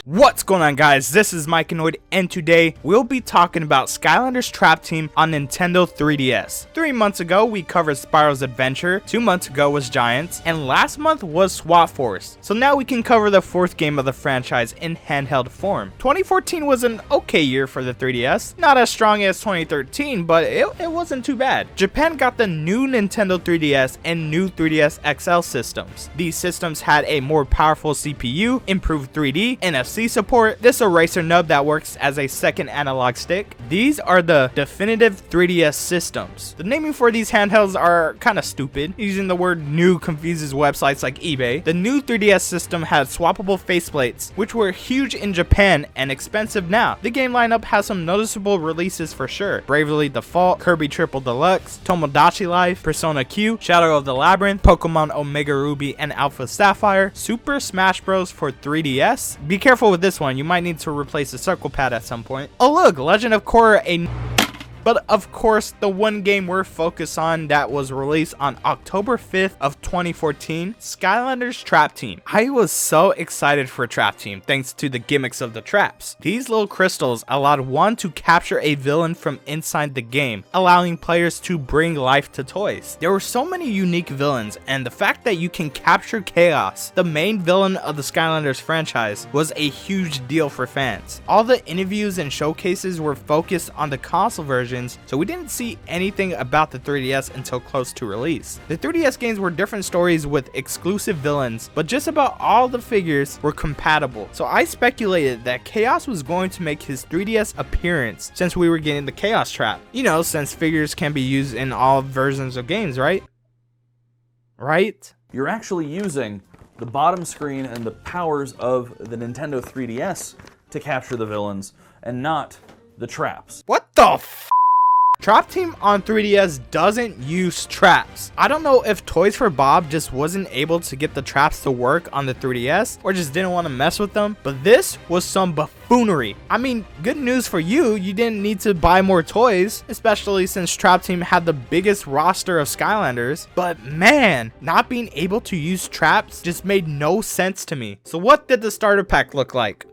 What's going on, guys? This is Mikeinoid, and today we'll be talking about Skylanders Trap Team on Nintendo 3DS. 3 months ago we covered Spyro's Adventure, 2 months ago was Giants, and last month was SWAT Force. So now we can cover the 4th game of the franchise in handheld form. 2014 was an okay year for the 3DS, not as strong as 2013, but it wasn't too bad. Japan got the new Nintendo 3DS and new 3DS XL systems. These systems had a more powerful CPU, improved 3D, NFC support, this eraser nub that works as a second analog stick. These are the definitive 3DS systems. The naming for these handhelds are kind of stupid. Using the word new confuses websites like eBay. The new 3DS system had swappable faceplates, which were huge in Japan and expensive now. The game lineup has some noticeable releases for sure. Bravely Default, Kirby Triple Deluxe, Tomodachi Life, Persona Q, Shadow of the Labyrinth, Pokemon Omega Ruby and Alpha Sapphire, Super Smash Bros. For 3DS. Be careful with this one, you might need to replace the circle pad at some point. Oh look, Legend of Korra, But of course, the one game we're focused on that was released on October 5th of 2014, Skylanders Trap Team. I was so excited for Trap Team thanks to the gimmicks of the traps. These little crystals allowed one to capture a villain from inside the game, allowing players to bring life to toys. There were so many unique villains, and the fact that you can capture Chaos, the main villain of the Skylanders franchise, was a huge deal for fans. All the interviews and showcases were focused on the console version, so we didn't see anything about the 3DS until close to release. The 3DS games were different stories with exclusive villains, but just about all the figures were compatible. So I speculated that Chaos was going to make his 3DS appearance since we were getting the Chaos Trap. You know, since figures can be used in all versions of games, right? Right? You're actually using the bottom screen and the powers of the Nintendo 3DS to capture the villains and not the traps. What the f? Trap Team on 3DS doesn't use traps. I don't know if Toys for Bob just wasn't able to get the traps to work on the 3DS or just didn't want to mess with them, but this was some buffoonery. I mean, good news for you, you didn't need to buy more toys, especially since Trap Team had the biggest roster of Skylanders, but man, not being able to use traps just made no sense to me. So what did the starter pack look like?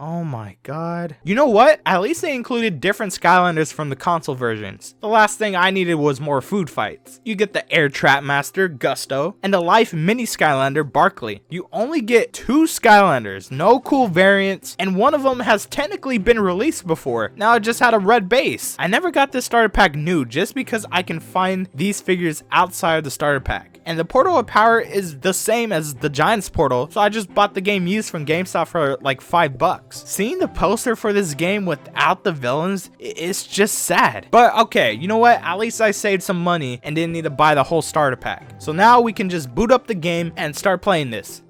Oh my god. You know what? At least they included different Skylanders from the console versions. The last thing I needed was more food fights. You get the Air Trap Master, Gusto, and the Life Mini Skylander, Barkley. You only get 2 Skylanders, no cool variants, and one of them has technically been released before. Now it just had a red base. I never got this starter pack new just because I can find these figures outside of the starter pack. And the Portal of Power is the same as the Giants Portal, so I just bought the game used from GameStop for like $5. Seeing the poster for this game without the villains, it's just sad. But okay, you know what? At least I saved some money and didn't need to buy the whole starter pack. So now we can just boot up the game and start playing this.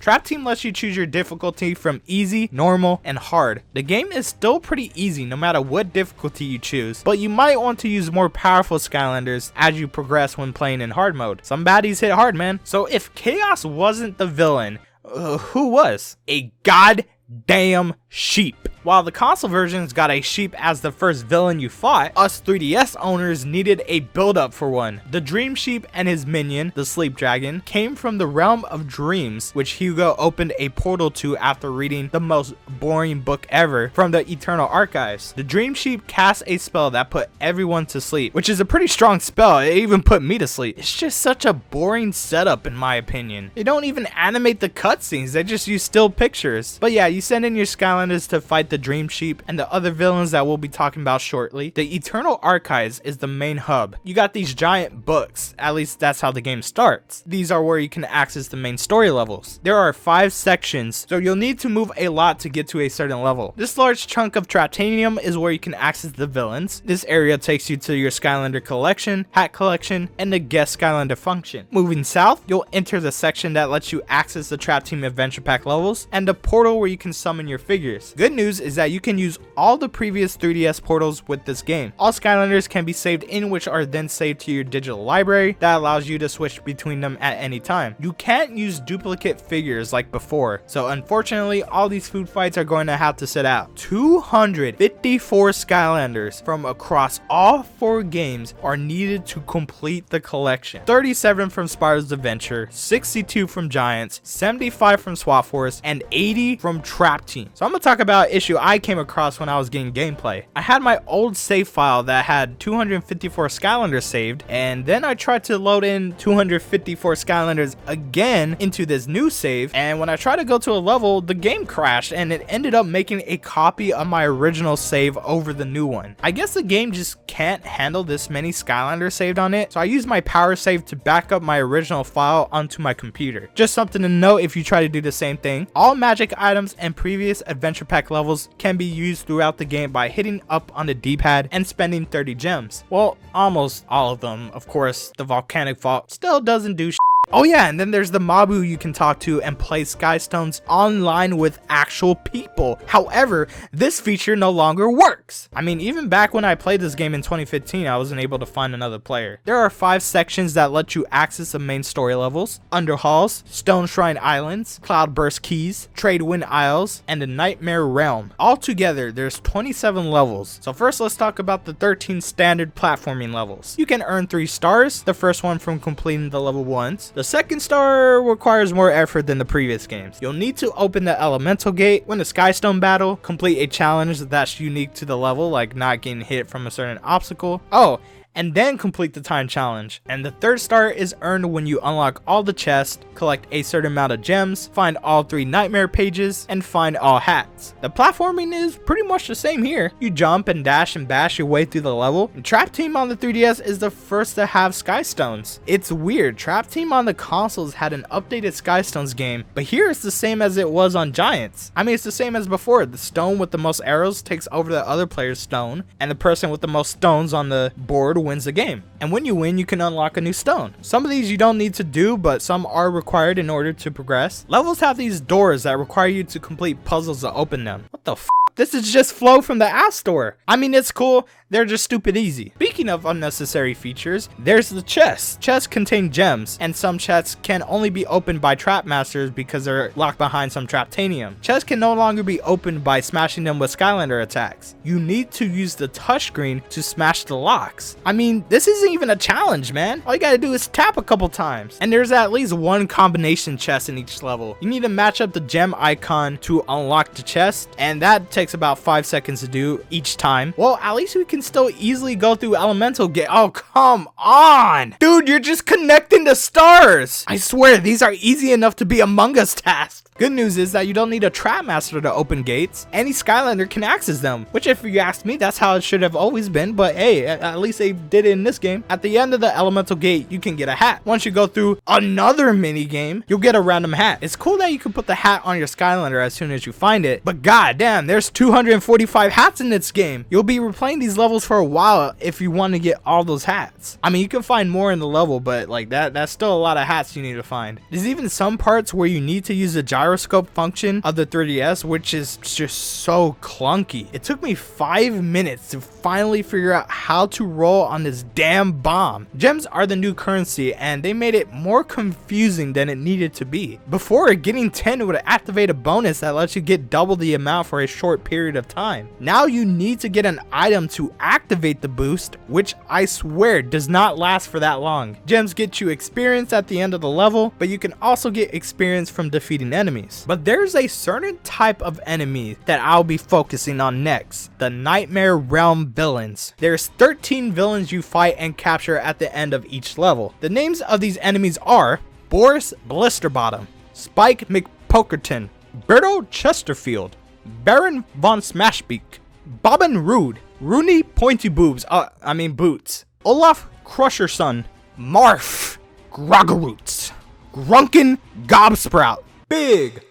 Trap Team lets you choose your difficulty from easy, normal, and hard. The game is still pretty easy no matter what difficulty you choose, but you might want to use more powerful Skylanders as you progress when playing in hard mode. Some baddies hit hard, man. So if Chaos wasn't the villain, who was? A goddamn sheep. While the console versions got a sheep as the first villain you fought, us 3DS owners needed a build-up for one. The Dream Sheep and his minion, the Sleep Dragon, came from the realm of dreams, which Hugo opened a portal to after reading the most boring book ever from the Eternal Archives. The Dream Sheep cast a spell that put everyone to sleep, which is a pretty strong spell. It even put me to sleep. It's just such a boring setup in my opinion. They don't even animate the cutscenes, they just use still pictures. But yeah, you send in your Skylanders to fight the Dream Sheep and the other villains that we'll be talking about shortly. The Eternal Archives is the main hub. You got these giant books, at least that's how the game starts. These are where you can access the main story levels. There are 5 sections, so you'll need to move a lot to get to a certain level. This large chunk of Traptanium is where you can access the villains. This area takes you to your Skylander collection, hat collection, and the guest Skylander function. Moving south, you'll enter the section that lets you access the Trap Team Adventure Pack levels and the portal where you can summon your figures. Good news is that you can use all the previous 3DS portals with this game. All Skylanders can be saved in, which are then saved to your digital library that allows you to switch between them at any time. You can't use duplicate figures like before, so unfortunately all these food fights are going to have to sit out. 254 Skylanders from across all 4 games are needed to complete the collection. 37 from Spyro's Adventure, 62 from Giants, 75 from Swap Force, and 80 from Trap Team. So I'm gonna talk about an issue I came across when I was getting gameplay. I had my old save file that had 254 Skylanders saved, and then I tried to load in 254 Skylanders again into this new save, and when I tried to go to a level, the game crashed and it ended up making a copy of my original save over the new one. I guess the game just can't handle this many Skylanders saved on it, so I used my power save to back up my original file onto my computer. Just something to note if you try to do the same thing. All magic items and previous adventure pack levels can be used throughout the game by hitting up on the D-pad and spending 30 gems. Well, almost all of them. Of course, the volcanic vault still doesn't do shit. Oh yeah, and then there's the Mabu you can talk to and play Skystones online with actual people. However, this feature no longer works. I mean, even back when I played this game in 2015, I wasn't able to find another player. There are 5 sections that let you access the main story levels: Underhalls, Stone Shrine Islands, Cloudburst Keys, Trade Wind Isles, and the Nightmare Realm. Altogether, there's 27 levels. So first, let's talk about the 13 standard platforming levels. You can earn 3 stars, the first one from completing the level 1s. The second star requires more effort than the previous games. You'll need to open the elemental gate, win a Skystone battle, complete a challenge that's unique to the level, like not getting hit from a certain obstacle. Oh, and then complete the time challenge. And the third star is earned when you unlock all the chests, collect a certain amount of gems, find all 3 nightmare pages, and find all hats. The platforming is pretty much the same here. You jump and dash and bash your way through the level. And Trap Team on the 3DS is the first to have Skystones. It's weird, Trap Team on the consoles had an updated Skystones game, but here it's the same as it was on Giants. I mean, it's the same as before. The stone with the most arrows takes over the other player's stone, and the person with the most stones on the board wins the game. And when you win, you can unlock a new stone. Some of these you don't need to do, but some are required in order to progress. Levels have these doors that require you to complete puzzles to open them. What the f? This is just flow from the App Store. I mean, it's cool. They're just stupid easy. Speaking of unnecessary features, there's the chests. Chests contain gems, and some chests can only be opened by trap masters because they're locked behind some traptanium. Chests can no longer be opened by smashing them with Skylander attacks. You need to use the touchscreen to smash the locks. I mean, this isn't even a challenge, man. All you gotta do is tap a couple times. And there's at least 1 combination chest in each level. You need to match up the gem icon to unlock the chest, and that takes about 5 seconds to do each time. Well, at least we can still easily go through elemental gate. Oh, come on, dude, you're just connecting the stars. I swear these are easy enough to be Among Us tasks. Good news is that you don't need a trap master to open gates. Any Skylander can access them, which if you ask me, that's how it should have always been, but hey, at least they did it in this game. At the end of the elemental gate, you can get a hat. Once you go through another mini game, you'll get a random hat. It's cool that you can put the hat on your Skylander as soon as you find it, but goddamn, there's 245 hats in this game. You'll be replaying these levels for a while if you want to get all those hats. I mean, you can find more in the level, but like that's still a lot of hats you need to find. There's even some parts where you need to use the gyroscope function of the 3DS, which is just so clunky. It took me 5 minutes to finally figure out how to roll on this damn bomb. Gems are the new currency, and they made it more confusing than it needed to be. Before, getting 10 would activate a bonus that lets you get double the amount for a short period of time. Now you need to get an item to activate the boost, which I swear does not last for that long. Gems get you experience at the end of the level, but you can also get experience from defeating enemies. But there's a certain type of enemy that I'll be focusing on next, the Nightmare Realm villains. There's 13 villains you fight and capture at the end of each level. The names of these enemies are Boris Blisterbottom, Spike McPokerton, Birdo Chesterfield, Baron von Smashbeak, Bobbin Rude, Rooney Pointy Boobs, Boots, Olaf Crusherson, Marf, Groggeroots, Grunkin Gobsprout, Big,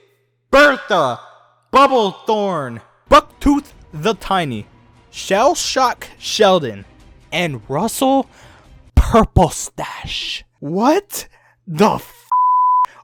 Bertha Bubblethorn, Bucktooth the Tiny, Shellshock Sheldon, and Russel Purplestache. What the f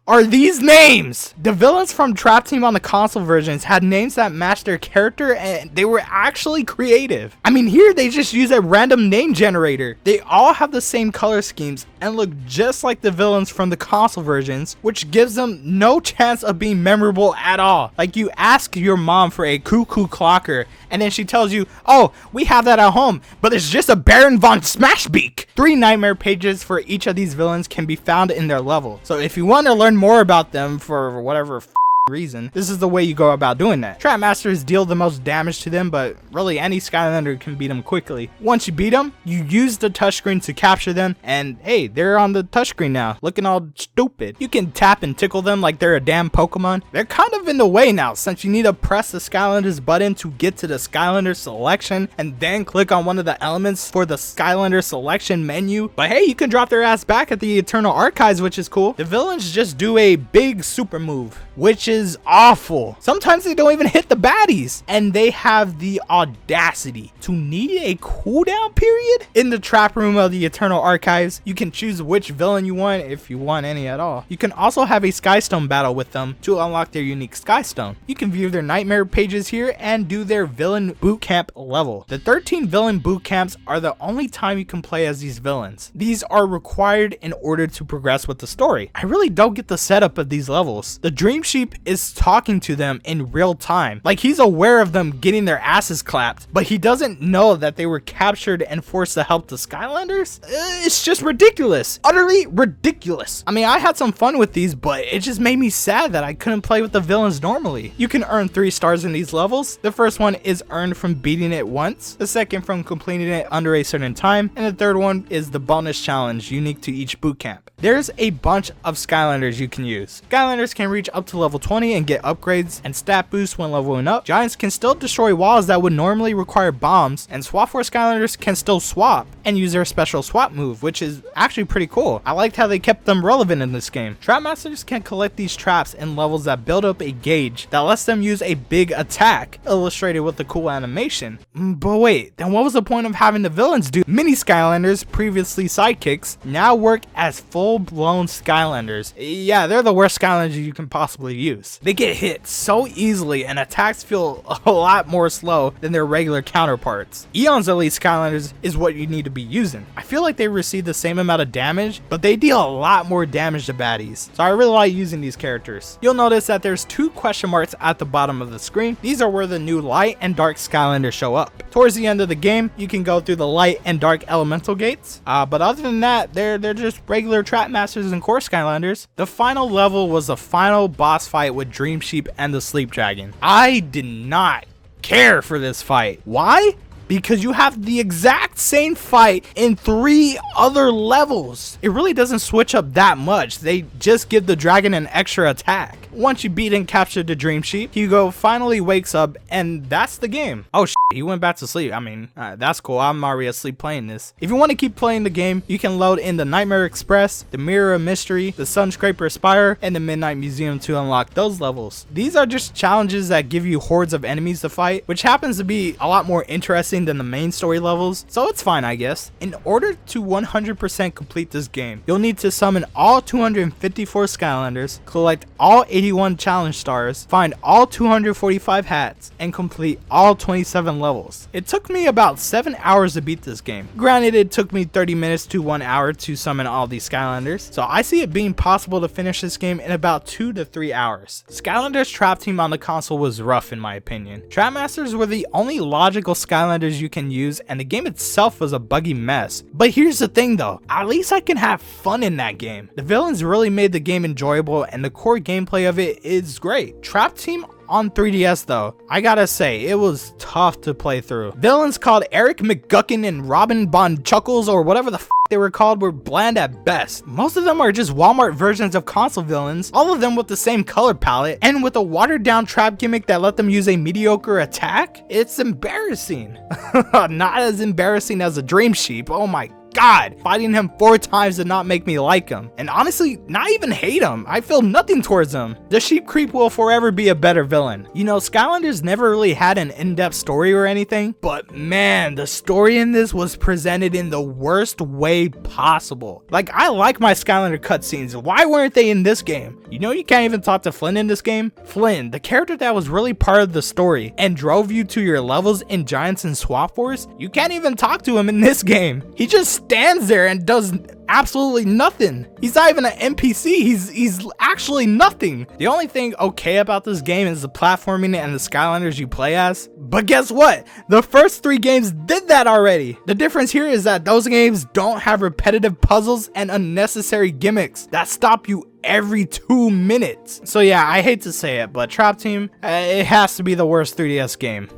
are these names? The villains from Trap Team on the console versions had names that matched their character, and they were actually creative. I mean, here they just use a random name generator. They all have the same color schemes and look just like the villains from the console versions, which gives them no chance of being memorable at all. Like, you ask your mom for a cuckoo clocker, and then she tells you, oh, we have that at home, but it's just a Baron von Smashbeak. 3 nightmare pages for each of these villains can be found in their level. So if you want to learn more about them for whatever reason, this is the way you go about doing that. Trap Masters deal the most damage to them, but really any Skylander can beat them quickly. Once you beat them, you use the touchscreen to capture them, and hey, they're on the touchscreen now, looking all stupid. You can tap and tickle them like they're a damn Pokemon. They're kind of in the way now, since you need to press the Skylanders button to get to the Skylander selection, and then click on one of the elements for the Skylander selection menu. But hey, you can drop their ass back at the Eternal Archives, which is cool. The villains just do a big super move, which is awful. Sometimes they don't even hit the baddies, and they have the audacity to need a cooldown period. In the trap room of the Eternal Archives, you can choose which villain you want, if you want any at all. You can also have a Skystone battle with them to unlock their unique Skystone. You can view their nightmare pages here and do their villain bootcamp level. The 13 villain bootcamps are the only time you can play as these villains. These are required in order to progress with the story. I really don't get the setup of these levels. The Dream Sheep is talking to them in real time. Like, he's aware of them getting their asses clapped, but he doesn't know that they were captured and forced to help the Skylanders. It's just ridiculous. Utterly ridiculous. I mean, I had some fun with these, but it just made me sad that I couldn't play with the villains normally. You can earn 3 stars in these levels. The first one is earned from beating it once, the second from completing it under a certain time, and the third one is the bonus challenge unique to each bootcamp. There's a bunch of Skylanders you can use. Skylanders can reach up to level 20 and get upgrades and stat boosts when leveling up. Giants can still destroy walls that would normally require bombs, and Swap Force Skylanders can still swap and use their special swap move, which is actually pretty cool. I liked how they kept them relevant in this game. Trap Masters can collect these traps in levels that build up a gauge that lets them use a big attack, illustrated with a cool animation. But wait, then what was the point of having the villains do? Mini Skylanders, previously sidekicks, now work as full-blown Skylanders. Yeah, they're the worst Skylanders you can possibly use. They get hit so easily and attacks feel a lot more slow than their regular counterparts. Eon's Elite Skylanders is what you need to be using. I feel like they receive the same amount of damage, but they deal a lot more damage to baddies. So I really like using these characters. You'll notice that there's 2 question marks at the bottom of the screen. These are where the new light and dark Skylanders show up. Towards the end of the game, you can go through the light and dark elemental gates. But other than that, they're just regular Trap Masters and core Skylanders. The final level was the final boss fight with Dream Sheep and the Sleep Dragon. I did not care for this fight. Why? Because you have the exact same fight in 3 other levels. It really doesn't switch up that much. They just give the dragon an extra attack. Once you beat and capture the Dream Sheep, Hugo finally wakes up, and that's the game. Oh shit, he went back to sleep. I mean, that's cool. I'm already asleep playing this. If you want to keep playing the game, you can load in the Nightmare Express, the Mirror of Mystery, the Sunscraper Spire, and the Midnight Museum to unlock those levels. These are just challenges that give you hordes of enemies to fight, which happens to be a lot more interesting than the main story levels, so it's fine, I guess. In order to 100% complete this game, you'll need to summon all 254 Skylanders, collect all 81 challenge stars, find all 245 hats, and complete all 27 levels. It took me about 7 hours to beat this game. Granted, it took me 30 minutes to 1 hour to summon all these Skylanders, so I see it being possible to finish this game in about 2 to 3 hours. Skylanders Trap Team on the console was rough in my opinion. Trap Masters were the only logical Skylanders you can use, and the game itself was a buggy mess. But here's the thing though, at least I can have fun in that game. The villains really made the game enjoyable, and the core gameplay of it is great. Trap Team on 3DS though, I gotta say, it was tough to play through. Villains called Eric McGuckin and Robin Bon Chuckles, or whatever the f they were called, were bland at best. Most of them are just Walmart versions of console villains, all of them with the same color palette, and with a watered down trap gimmick that let them use a mediocre attack. It's embarrassing. Not as embarrassing as a Dream Sheep, oh my god, fighting him 4 times did not make me like him. And honestly, not even hate him. I feel nothing towards him. The Sheep Creep will forever be a better villain. You know, Skylanders never really had an in-depth story or anything, but man, the story in this was presented in the worst way possible. Like, I like my Skylander cutscenes. Why weren't they in this game? You know, you can't even talk to Flynn in this game. Flynn, the character that was really part of the story and drove you to your levels in Giants and Swap Force, you can't even talk to him in this game. He just stands there and does absolutely nothing. He's not even an NPC. He's actually nothing. The only thing okay about this game is the platforming and the Skylanders you play as. But guess what? The first 3 games did that already. The difference here is that those games don't have repetitive puzzles and unnecessary gimmicks that stop you every 2 minutes. So yeah, I hate to say it, but Trap Team, it has to be the worst 3DS game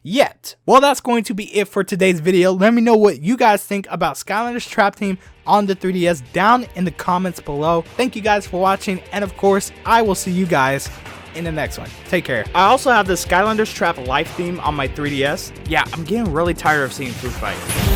yet. Well, that's going to be it for today's video. Let me know what you guys think about Skylanders Trap Team on the 3DS down in the comments below. Thank you guys for watching, and of course, I will see you guys in the next one. Take care. I also have the Skylanders Trap Life theme on my 3DS. Yeah, I'm getting really tired of seeing food fight.